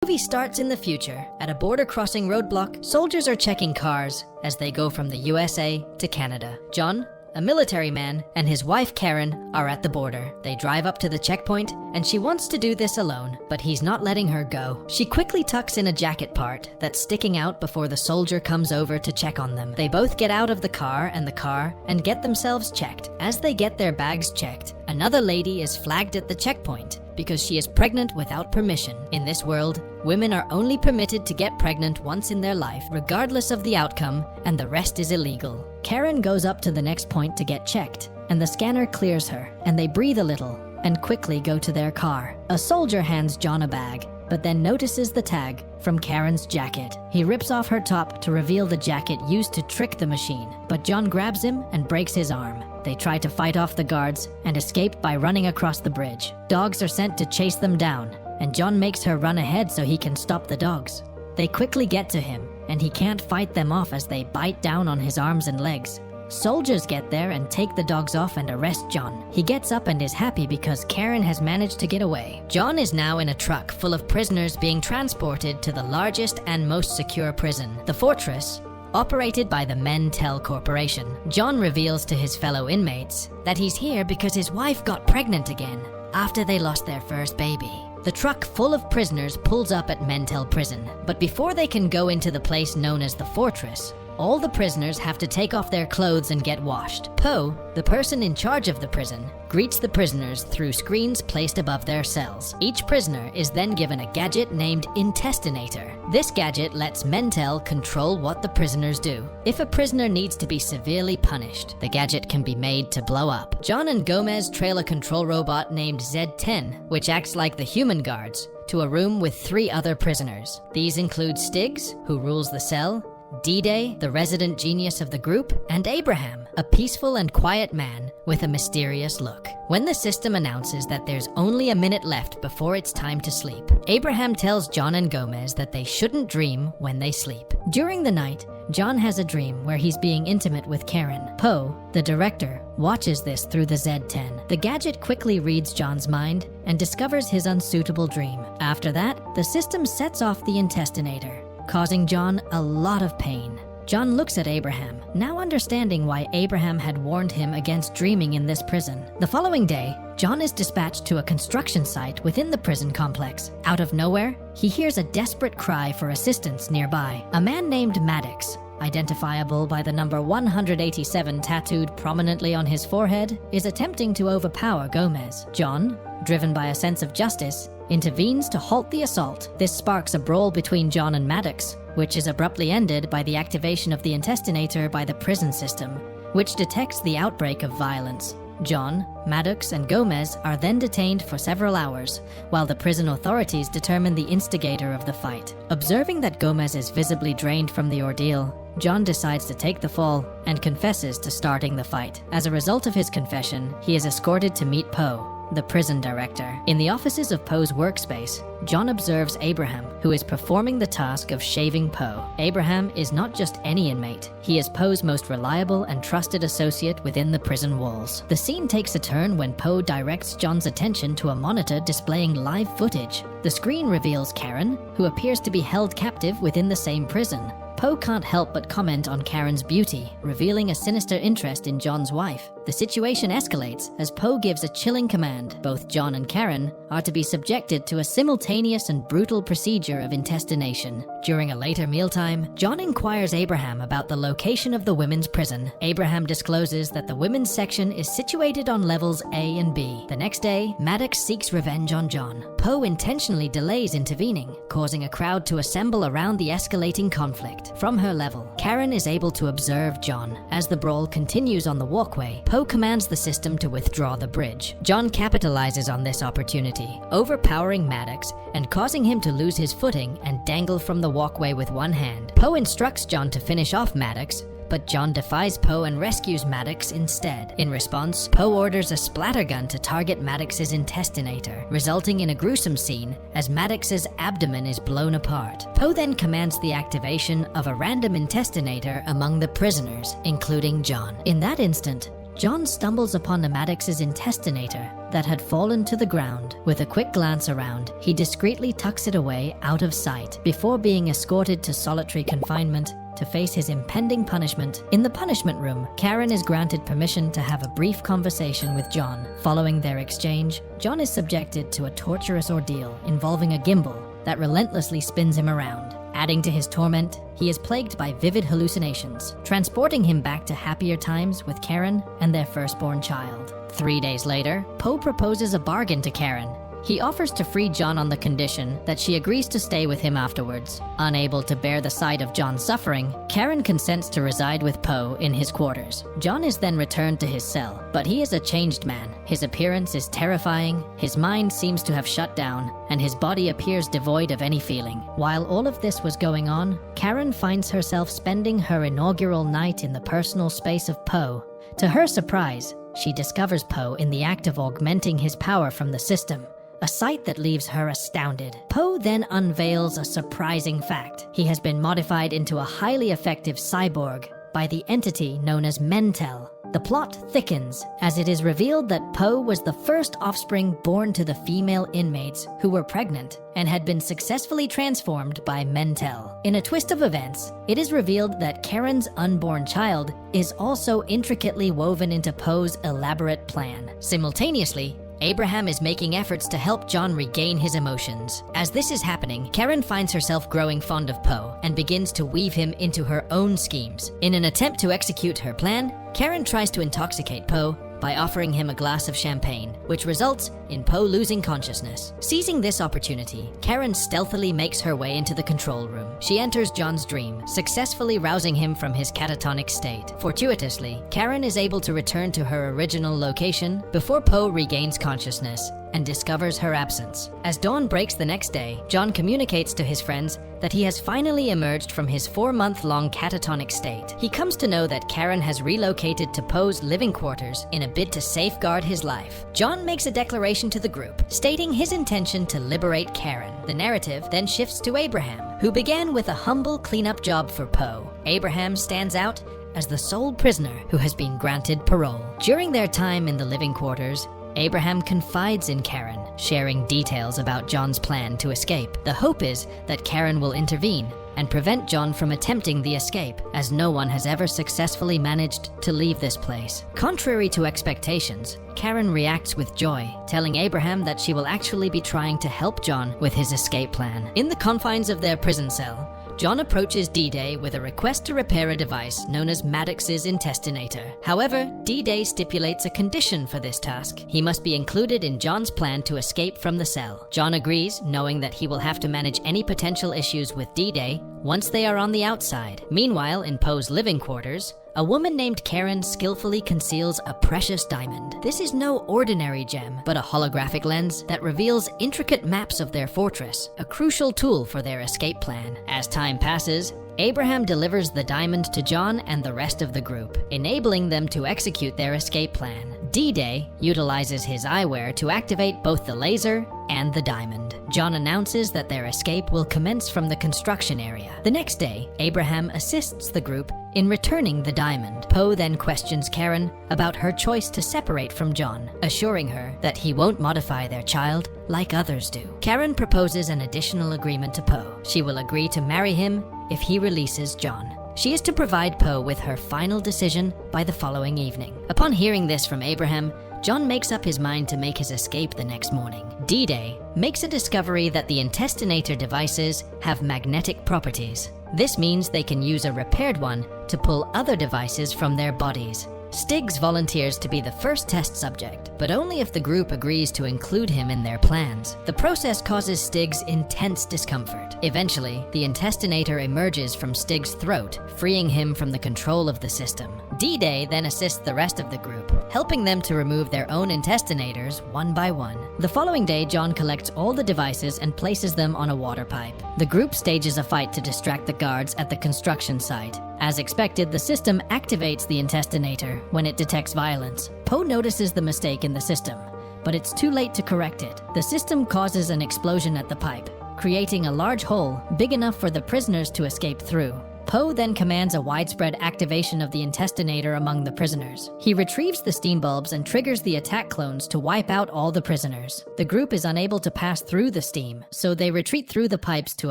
Movie starts in the future. At a border crossing roadblock, soldiers are checking cars as they go from the USA to Canada. John, a military man, and his wife Karen are at the border. They drive up to the checkpoint, and she wants to do this alone, but he's not letting her go. She quickly tucks in a jacket part that's sticking out before the soldier comes over to check on them. They both get out of the car and get themselves checked. As they get their bags checked, another lady is flagged at the checkpoint because she is pregnant without permission. In this world, women are only permitted to get pregnant once in their life, regardless of the outcome, and the rest is illegal. Karen goes up to the next point to get checked, and the scanner clears her, and they breathe a little and quickly go to their car. A soldier hands John a bag, but then notices the tag from Karen's jacket. He rips off her top to reveal the jacket used to trick the machine, but John grabs him and breaks his arm. They try to fight off the guards and escape by running across the bridge. Dogs are sent to chase them down, and John makes her run ahead so he can stop the dogs. They quickly get to him, and he can't fight them off as they bite down on his arms and legs. Soldiers get there and take the dogs off and arrest John. He gets up and is happy because Karen has managed to get away. John is now in a truck full of prisoners being transported to the largest and most secure prison, the Fortress, operated by the Mentel Corporation. John reveals to his fellow inmates that he's here because his wife got pregnant again after they lost their first baby. The truck full of prisoners pulls up at Mentel Prison, but before they can go into the place known as the Fortress, all the prisoners have to take off their clothes and get washed. Poe, the person in charge of the prison, greets the prisoners through screens placed above their cells. Each prisoner is then given a gadget named Intestinator. This gadget lets Mentel control what the prisoners do. If a prisoner needs to be severely punished, the gadget can be made to blow up. John and Gomez trail a control robot named Z-10, which acts like the human guards, to a room with 3 other prisoners. These include Stiggs, who rules the cell, D-Day, the resident genius of the group, and Abraham, a peaceful and quiet man with a mysterious look. When the system announces that there's only a minute left before it's time to sleep, Abraham tells John and Gomez that they shouldn't dream when they sleep. During the night, John has a dream where he's being intimate with Karen. Poe, the director, watches this through the Z-10. The gadget quickly reads John's mind and discovers his unsuitable dream. After that, the system sets off the Intestinator, causing John a lot of pain. John looks at Abraham, now understanding why Abraham had warned him against dreaming in this prison. The following day, John is dispatched to a construction site within the prison complex. Out of nowhere, he hears a desperate cry for assistance nearby. A man named Maddox, identifiable by the number 187 tattooed prominently on his forehead, is attempting to overpower Gomez. John, driven by a sense of justice, intervenes to halt the assault. This sparks a brawl between John and Maddox, which is abruptly ended by the activation of the Intestinator by the prison system, which detects the outbreak of violence. John, Maddox, and Gomez are then detained for several hours, while the prison authorities determine the instigator of the fight. Observing that Gomez is visibly drained from the ordeal, John decides to take the fall and confesses to starting the fight. As a result of his confession, he is escorted to meet Poe, the prison director. In the offices of Poe's workspace, John observes Abraham, who is performing the task of shaving Poe. Abraham is not just any inmate. He is Poe's most reliable and trusted associate within the prison walls. The scene takes a turn when Poe directs John's attention to a monitor displaying live footage. The screen reveals Karen, who appears to be held captive within the same prison. Poe can't help but comment on Karen's beauty, revealing a sinister interest in John's wife. The situation escalates as Poe gives a chilling command. Both John and Karen are to be subjected to a simultaneous and brutal procedure of intestination. During a later mealtime, John inquires Abraham about the location of the women's prison. Abraham discloses that the women's section is situated on levels A and B. The next day, Maddox seeks revenge on John. Poe intentionally delays intervening, causing a crowd to assemble around the escalating conflict. From her level, Karen is able to observe John. As the brawl continues on the walkway, Poe commands the system to withdraw the bridge. John capitalizes on this opportunity, overpowering Maddox and causing him to lose his footing and dangle from the walkway with one hand. Poe instructs John to finish off Maddox, but John defies Poe and rescues Maddox instead. In response, Poe orders a splattergun to target Maddox's intestinator, resulting in a gruesome scene as Maddox's abdomen is blown apart. Poe then commands the activation of a random intestinator among the prisoners, including John. In that instant, John stumbles upon the Maddox's intestinator that had fallen to the ground. With a quick glance around, he discreetly tucks it away out of sight before being escorted to solitary confinement to face his impending punishment. In the punishment room, Karen is granted permission to have a brief conversation with John. Following their exchange, John is subjected to a torturous ordeal involving a gimbal that relentlessly spins him around. Adding to his torment, he is plagued by vivid hallucinations, transporting him back to happier times with Karen and their firstborn child. 3 days later, Poe proposes a bargain to Karen. He offers to free John on the condition that she agrees to stay with him afterwards. Unable to bear the sight of John's suffering, Karen consents to reside with Poe in his quarters. John is then returned to his cell, but he is a changed man. His appearance is terrifying, his mind seems to have shut down, and his body appears devoid of any feeling. While all of this was going on, Karen finds herself spending her inaugural night in the personal space of Poe. To her surprise, she discovers Poe in the act of augmenting his power from the system, a sight that leaves her astounded. Poe then unveils a surprising fact. He has been modified into a highly effective cyborg by the entity known as Mentel. The plot thickens as it is revealed that Poe was the first offspring born to the female inmates who were pregnant and had been successfully transformed by Mentel. In a twist of events, it is revealed that Karen's unborn child is also intricately woven into Poe's elaborate plan. Simultaneously, Abraham is making efforts to help John regain his emotions. As this is happening, Karen finds herself growing fond of Poe and begins to weave him into her own schemes. In an attempt to execute her plan, Karen tries to intoxicate Poe by offering him a glass of champagne, which results in Poe losing consciousness. Seizing this opportunity, Karen stealthily makes her way into the control room. She enters John's dream, successfully rousing him from his catatonic state. Fortuitously, Karen is able to return to her original location before Poe regains consciousness and discovers her absence. As dawn breaks the next day, John communicates to his friends that he has finally emerged from his 4-month-long catatonic state. He comes to know that Karen has relocated to Poe's living quarters in a bid to safeguard his life. John makes a declaration to the group, stating his intention to liberate Karen. The narrative then shifts to Abraham, who began with a humble cleanup job for Poe. Abraham stands out as the sole prisoner who has been granted parole. During their time in the living quarters, Abraham confides in Karen, sharing details about John's plan to escape. The hope is that Karen will intervene and prevent John from attempting the escape, as no one has ever successfully managed to leave this place. Contrary to expectations, Karen reacts with joy, telling Abraham that she will actually be trying to help John with his escape plan. In the confines of their prison cell, John approaches D-Day with a request to repair a device known as Maddox's intestinator. However, D-Day stipulates a condition for this task. He must be included in John's plan to escape from the cell. John agrees, knowing that he will have to manage any potential issues with D-Day once they are on the outside. Meanwhile, in Poe's living quarters, a woman named Karen skillfully conceals a precious diamond. This is no ordinary gem, but a holographic lens that reveals intricate maps of their fortress, a crucial tool for their escape plan. As time passes, Abraham delivers the diamond to John and the rest of the group, enabling them to execute their escape plan. D-Day utilizes his eyewear to activate both the laser and the diamond. John announces that their escape will commence from the construction area. The next day, Abraham assists the group in returning the diamond. Poe then questions Karen about her choice to separate from John, assuring her that he won't modify their child like others do. Karen proposes an additional agreement to Poe. She will agree to marry him if he releases John. She is to provide Poe with her final decision by the following evening. Upon hearing this from Abraham, John makes up his mind to make his escape the next morning. D-Day makes a discovery that the intestinator devices have magnetic properties. This means they can use a repaired one to pull other devices from their bodies. Stiggs volunteers to be the first test subject, but only if the group agrees to include him in their plans. The process causes Stiggs intense discomfort. Eventually, the intestinator emerges from Stiggs' throat, freeing him from the control of the system. D-Day then assists the rest of the group, helping them to remove their own intestinators one by one. The following day, John collects all the devices and places them on a water pipe. The group stages a fight to distract the guards at the construction site. As expected, the system activates the intestinator when it detects violence. Poe notices the mistake in the system, but it's too late to correct it. The system causes an explosion at the pipe, creating a large hole big enough for the prisoners to escape through. Poe then commands a widespread activation of the intestinator among the prisoners. He retrieves the steam bulbs and triggers the attack clones to wipe out all the prisoners. The group is unable to pass through the steam, so they retreat through the pipes to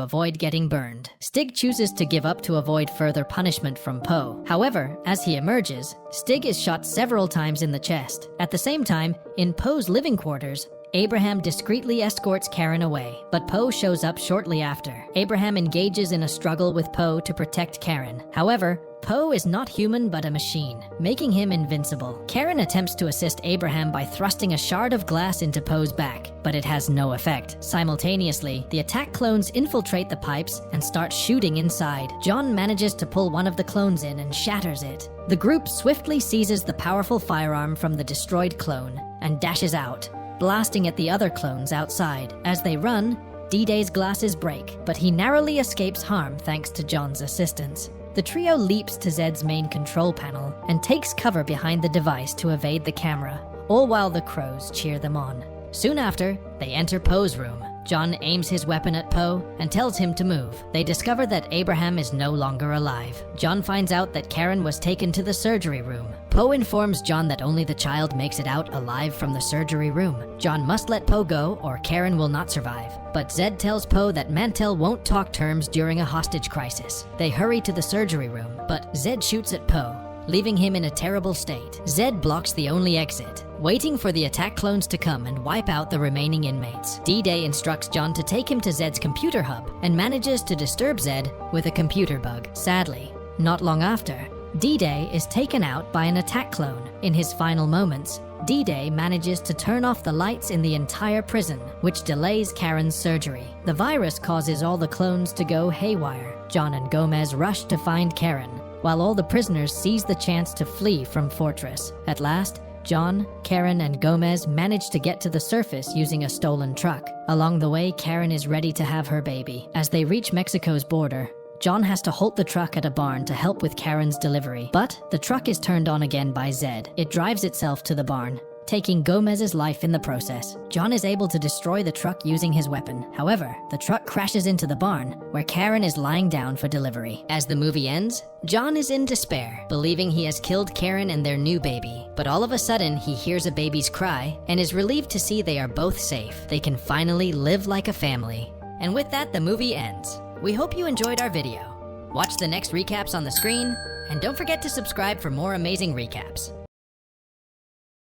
avoid getting burned. Stig chooses to give up to avoid further punishment from Poe. However, as he emerges, Stig is shot several times in the chest. At the same time, in Poe's living quarters, Abraham discreetly escorts Karen away, but Poe shows up shortly after. Abraham engages in a struggle with Poe to protect Karen. However, Poe is not human but a machine, making him invincible. Karen attempts to assist Abraham by thrusting a shard of glass into Poe's back, but it has no effect. Simultaneously, the attack clones infiltrate the pipes and start shooting inside. John manages to pull one of the clones in and shatters it. The group swiftly seizes the powerful firearm from the destroyed clone and dashes out, blasting at the other clones outside. As they run, D-Day's glasses break, but he narrowly escapes harm thanks to John's assistance. The trio leaps to Zed's main control panel and takes cover behind the device to evade the camera, all while the crows cheer them on. Soon after, they enter Poe's room. John aims his weapon at Poe and tells him to move. They discover that Abraham is no longer alive. John finds out that Karen was taken to the surgery room. Poe informs John that only the child makes it out alive from the surgery room. John must let Poe go or Karen will not survive. But Zed tells Poe that Mantell won't talk terms during a hostage crisis. They hurry to the surgery room, but Zed shoots at Poe, leaving him in a terrible state. Zed blocks the only exit, waiting for the attack clones to come and wipe out the remaining inmates. D-Day instructs John to take him to Zed's computer hub and manages to disturb Zed with a computer bug. Sadly, not long after, D-Day is taken out by an attack clone. In his final moments, D-Day manages to turn off the lights in the entire prison, which delays Karen's surgery. The virus causes all the clones to go haywire. John and Gomez rush to find Karen, while all the prisoners seize the chance to flee from Fortress. At last, John, Karen, and Gomez manage to get to the surface using a stolen truck. Along the way, Karen is ready to have her baby. As they reach Mexico's border, John has to halt the truck at a barn to help with Karen's delivery. But the truck is turned on again by Zed. It drives itself to the barn, taking Gomez's life in the process. John is able to destroy the truck using his weapon. However, the truck crashes into the barn, where Karen is lying down for delivery. As the movie ends, John is in despair, believing he has killed Karen and their new baby. But all of a sudden, he hears a baby's cry and is relieved to see they are both safe. They can finally live like a family. And with that, the movie ends. We hope you enjoyed our video. Watch the next recaps on the screen, and don't forget to subscribe for more amazing recaps.